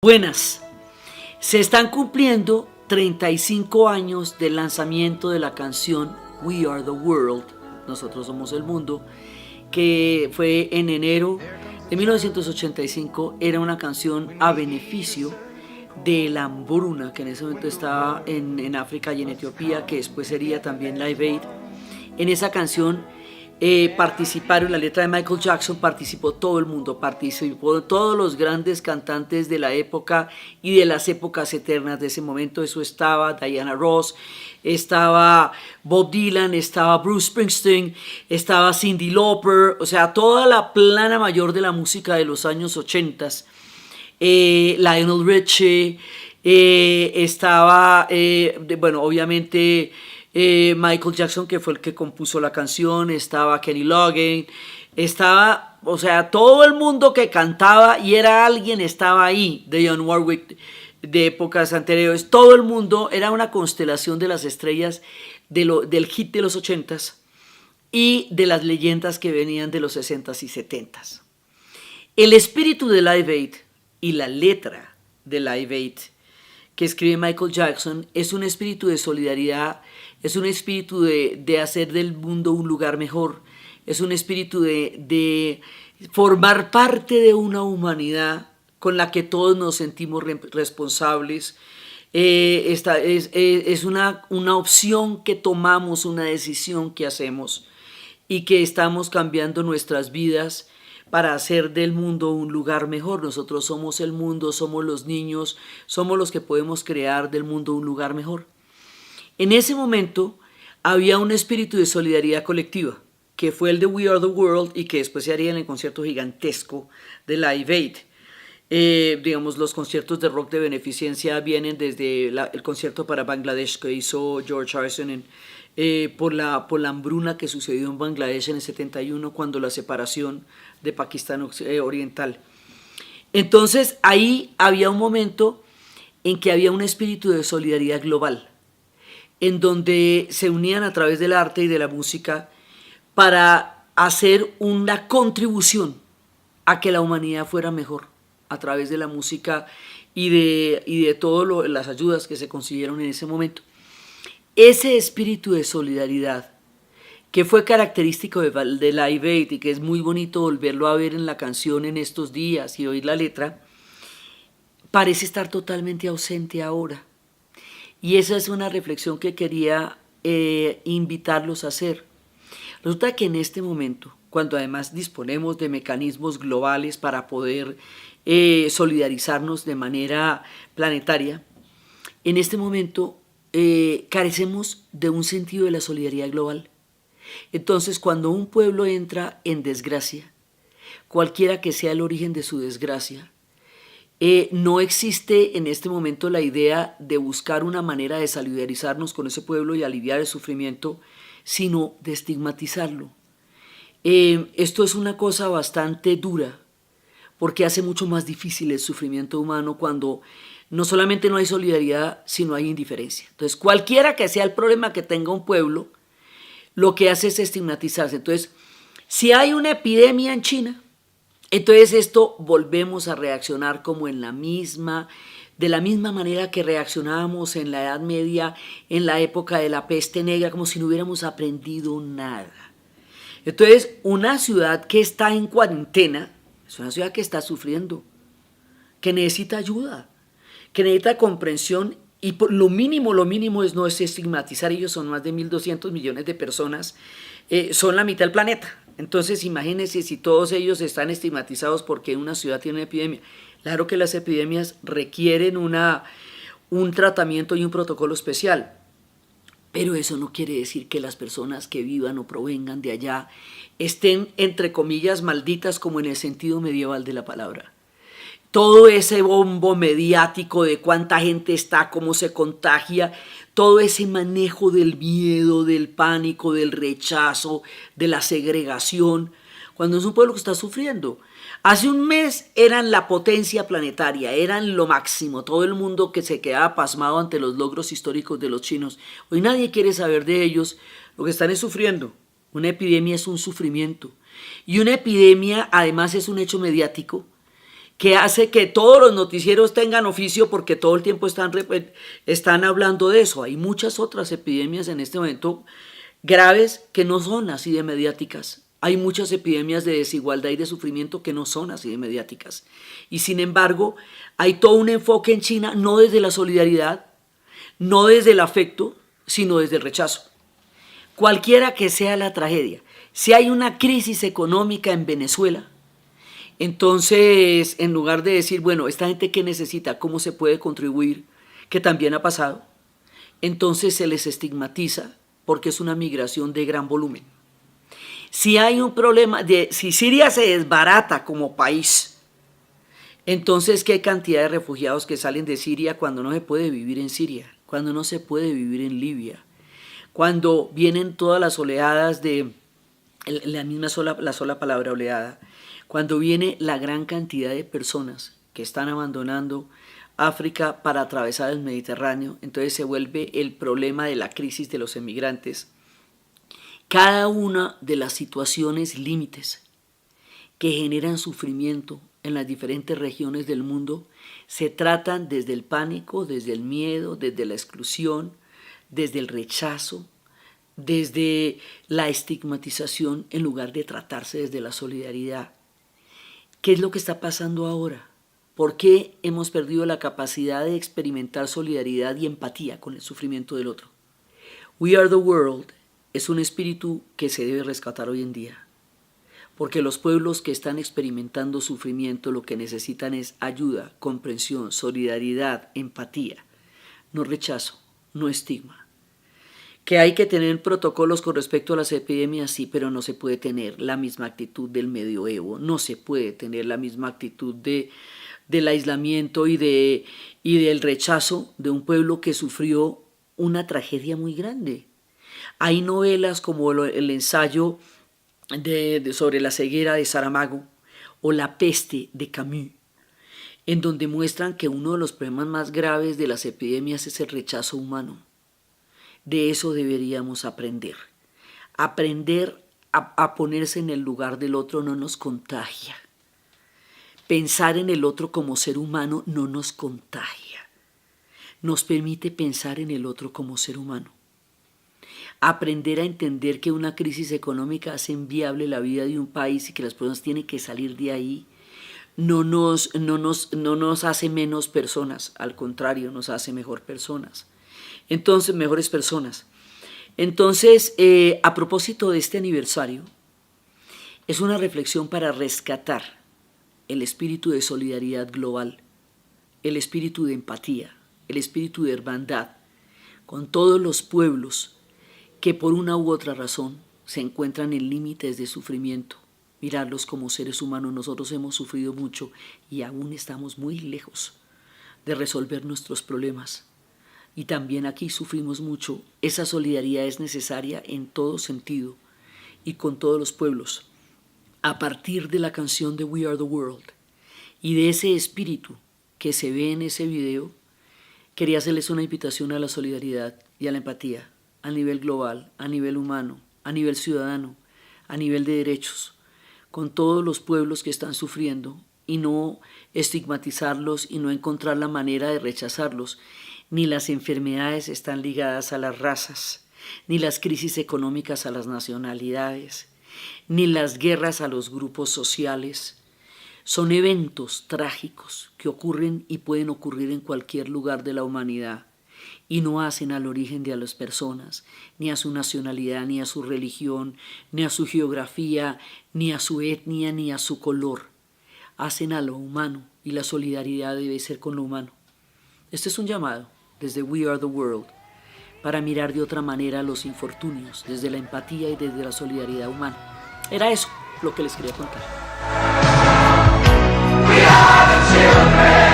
Buenas, se están cumpliendo 35 años del lanzamiento de la canción We Are the World, Nosotros Somos el Mundo, que fue en enero de 1985. Era una canción a beneficio de la hambruna que en ese momento estaba en África y en Etiopía, que después sería también Live Aid. En esa canción participaron, la letra de Michael Jackson, participó todo el mundo, participó todos los grandes cantantes de la época y de las épocas eternas de ese momento. Eso estaba Diana Ross, estaba Bob Dylan, estaba Bruce Springsteen, estaba Cyndi Lauper, o sea, toda la plana mayor de la música de los años 80. Lionel Richie, estaba, bueno, obviamente Michael Jackson, que fue el que compuso la canción, estaba Kenny Loggins, estaba, o sea, todo el mundo que cantaba y era alguien, estaba ahí, Dionne Warwick, de épocas anteriores. Todo el mundo era una constelación de las estrellas del hit de los 80s y de las leyendas que venían de los 60s y 70s. El espíritu de Live Aid y la letra de Live Aid que escribe Michael Jackson es un espíritu de solidaridad, es un espíritu de hacer del mundo un lugar mejor, es un espíritu de formar parte de una humanidad con la que todos nos sentimos responsables. Es una opción que tomamos, una decisión que hacemos y que estamos cambiando nuestras vidas para hacer del mundo un lugar mejor. Nosotros somos el mundo, somos los niños, somos los que podemos crear del mundo un lugar mejor. En ese momento había un espíritu de solidaridad colectiva, que fue el de We Are the World y que después se haría en el concierto gigantesco de Live Aid. Digamos, los conciertos de rock de beneficencia vienen desde el concierto para Bangladesh que hizo George Harrison por la hambruna que sucedió en Bangladesh en el 71, cuando la separación de Pakistán Oriental. Entonces ahí había un momento en que había un espíritu de solidaridad global, en donde se unían a través del arte y de la música para hacer una contribución a que la humanidad fuera mejor a través de la música y de todas las ayudas que se consiguieron en ese momento. Ese espíritu de solidaridad que fue característico de Live Aid y que es muy bonito volverlo a ver en la canción en estos días y oír la letra, parece estar totalmente ausente ahora. Y esa es una reflexión que quería invitarlos a hacer. Resulta que en este momento, cuando además disponemos de mecanismos globales para poder solidarizarnos de manera planetaria, en este momento carecemos de un sentido de la solidaridad global. Entonces, cuando un pueblo entra en desgracia, cualquiera que sea el origen de su desgracia, no existe en este momento la idea de buscar una manera de solidarizarnos con ese pueblo y aliviar el sufrimiento, sino de estigmatizarlo. Esto es una cosa bastante dura, porque hace mucho más difícil el sufrimiento humano cuando no solamente no hay solidaridad, sino hay indiferencia. Entonces, cualquiera que sea el problema que tenga un pueblo, lo que hace es estigmatizarse. Entonces, si hay una epidemia en China, entonces esto volvemos a reaccionar como de la misma manera que reaccionábamos en la Edad Media, en la época de la peste negra, como si no hubiéramos aprendido nada. Entonces, una ciudad que está en cuarentena es una ciudad que está sufriendo, que necesita ayuda, que necesita comprensión. Y lo mínimo es no es estigmatizar. Ellos son más de 1.200 millones de personas, son la mitad del planeta. Entonces imagínense si todos ellos están estigmatizados porque una ciudad tiene una epidemia. Claro que las epidemias requieren un tratamiento y un protocolo especial, pero eso no quiere decir que las personas que vivan o provengan de allá estén, entre comillas, malditas, como en el sentido medieval de la palabra. Todo ese bombo mediático de cuánta gente está, cómo se contagia, todo ese manejo del miedo, del pánico, del rechazo, de la segregación, cuando es un pueblo que está sufriendo. Hace un mes eran la potencia planetaria, eran lo máximo, todo el mundo que se quedaba pasmado ante los logros históricos de los chinos. Hoy nadie quiere saber de ellos, lo que están es sufriendo. Una epidemia es un sufrimiento y una epidemia además es un hecho mediático que hace que todos los noticieros tengan oficio porque todo el tiempo están hablando de eso. Hay muchas otras epidemias en este momento graves que no son así de mediáticas. Hay muchas epidemias de desigualdad y de sufrimiento que no son así de mediáticas. Y sin embargo, hay todo un enfoque en China, no desde la solidaridad, no desde el afecto, sino desde el rechazo. Cualquiera que sea la tragedia, si hay una crisis económica en Venezuela, entonces en lugar de decir, bueno, esta gente ¿qué necesita? ¿Cómo se puede contribuir? Que también ha pasado, entonces se les estigmatiza porque es una migración de gran volumen. Si hay un problema, si Siria se desbarata como país, entonces ¿qué cantidad de refugiados que salen de Siria cuando no se puede vivir en Siria? Cuando no se puede vivir en Libia, cuando vienen todas las oleadas de, la sola palabra oleada, cuando viene la gran cantidad de personas que están abandonando África para atravesar el Mediterráneo, entonces se vuelve el problema de la crisis de los emigrantes. Cada una de las situaciones límites que generan sufrimiento en las diferentes regiones del mundo se tratan desde el pánico, desde el miedo, desde la exclusión, desde el rechazo, desde la estigmatización en lugar de tratarse desde la solidaridad. ¿Qué es lo que está pasando ahora? ¿Por qué hemos perdido la capacidad de experimentar solidaridad y empatía con el sufrimiento del otro? We Are the World es un espíritu que se debe rescatar hoy en día, porque los pueblos que están experimentando sufrimiento lo que necesitan es ayuda, comprensión, solidaridad, empatía, no rechazo, no estigma. Que hay que tener protocolos con respecto a las epidemias, sí, pero no se puede tener la misma actitud del medioevo, no se puede tener la misma actitud del aislamiento y del rechazo de un pueblo que sufrió una tragedia muy grande. Hay novelas como el ensayo sobre la ceguera de Saramago o La peste de Camus, en donde muestran que uno de los problemas más graves de las epidemias es el rechazo humano. De eso deberíamos aprender. Aprender a ponerse en el lugar del otro no nos contagia. Pensar en el otro como ser humano no nos contagia. Nos permite pensar en el otro como ser humano. Aprender a entender que una crisis económica hace inviable la vida de un país y que las personas tienen que salir de ahí no nos hace menos personas, al contrario, nos hace mejores personas. Entonces, a propósito de este aniversario, es una reflexión para rescatar el espíritu de solidaridad global, el espíritu de empatía, el espíritu de hermandad con todos los pueblos que por una u otra razón se encuentran en límites de sufrimiento. Mirarlos como seres humanos, nosotros hemos sufrido mucho y aún estamos muy lejos de resolver nuestros problemas. Y también aquí sufrimos mucho. Esa solidaridad es necesaria en todo sentido y con todos los pueblos. A partir de la canción de We Are the World y de ese espíritu que se ve en ese video, quería hacerles una invitación a la solidaridad y a la empatía a nivel global, a nivel humano, a nivel ciudadano, a nivel de derechos, con todos los pueblos que están sufriendo y no estigmatizarlos y no encontrar la manera de rechazarlos. Ni las enfermedades están ligadas a las razas, ni las crisis económicas a las nacionalidades, ni las guerras a los grupos sociales. Son eventos trágicos que ocurren y pueden ocurrir en cualquier lugar de la humanidad y no hacen al origen de las personas, ni a su nacionalidad, ni a su religión, ni a su geografía, ni a su etnia, ni a su color. Hacen a lo humano y la solidaridad debe ser con lo humano. Este es un llamado desde We Are the World para mirar de otra manera los infortunios, desde la empatía y desde la solidaridad humana. Era eso lo que les quería contar. We are the children.